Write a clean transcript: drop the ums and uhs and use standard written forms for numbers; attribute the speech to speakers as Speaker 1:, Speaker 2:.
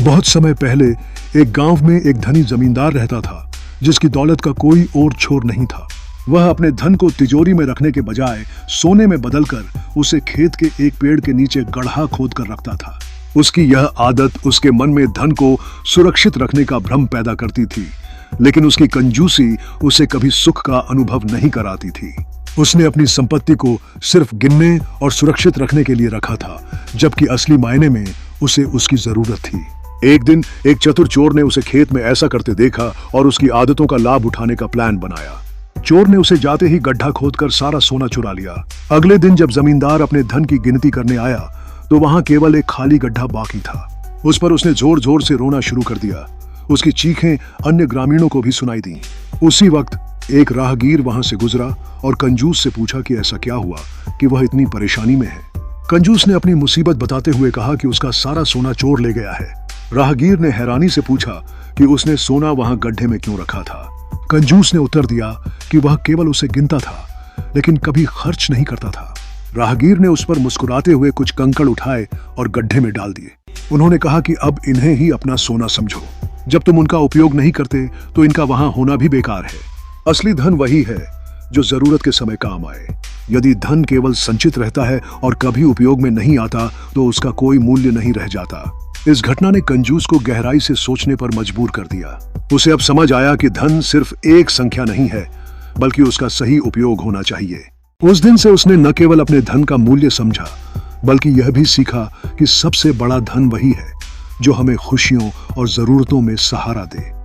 Speaker 1: बहुत समय पहले एक गांव में एक धनी जमींदार रहता था जिसकी दौलत का कोई और छोर नहीं था। वह अपने धन को तिजोरी में रखने के बजाय सोने में बदलकर उसे खेत के एक पेड़ के नीचे गड्ढा खोद कर रखता था। उसकी यह आदत उसके मन में धन को सुरक्षित रखने का भ्रम पैदा करती थी, लेकिन उसकी कंजूसी उसे कभी सुख का अनुभव नहीं कराती थी। उसने अपनी संपत्ति को सिर्फ गिनने और सुरक्षित रखने के लिए रखा था, जबकि असली मायने में उसे उसकी जरूरत थी। एक दिन एक चतुर चोर ने उसे खेत में ऐसा करते देखा और उसकी आदतों का लाभ उठाने का प्लान बनाया। चोर ने उसे जाते ही गड्ढा खोदकर सारा सोना चुरा लिया। अगले दिन जब जमींदार अपने धन की गिनती करने आया तो वहां केवल एक खाली गड्ढा बाकी था। उस पर उसने जोर जोर से रोना शुरू कर दिया। उसकी चीखें अन्य ग्रामीणों को भी सुनाई दी। उसी वक्त एक राहगीर वहां से गुजरा और कंजूस से पूछा कि ऐसा क्या हुआ कि वह इतनी परेशानी में है। कंजूस ने अपनी मुसीबत बताते हुए कहा कि उसका सारा सोना चोर ले गया है। राहगीर ने हैरानी से पूछा कि उसने सोना वहां गड्ढे में क्यों रखा था। कंजूस ने उत्तर दिया कि वह केवल उसे गिनता था, लेकिन कभी खर्च नहीं करता था। राहगीर ने उस पर मुस्कुराते हुए कुछ कंकड़ उठाए और गड्ढे में डाल दिए। उन्होंने कहा कि अब इन्हें ही अपना सोना समझो। जब तुम उनका उपयोग नहीं करते तो इनका वहां होना भी बेकार है। असली धन वही है जो जरूरत के समय काम आए। यदि धन केवल संचित रहता है और कभी उपयोग में नहीं आता तो उसका कोई मूल्य नहीं रह जाता। इस घटना ने कंजूस को गहराई से सोचने पर मजबूर कर दिया। उसे अब समझ आया कि धन सिर्फ एक संख्या नहीं है, बल्कि उसका सही उपयोग होना चाहिए। उस दिन से उसने न केवल अपने धन का मूल्य समझा, बल्कि यह भी सीखा कि सबसे बड़ा धन वही है जो हमें खुशियों और जरूरतों में सहारा दे।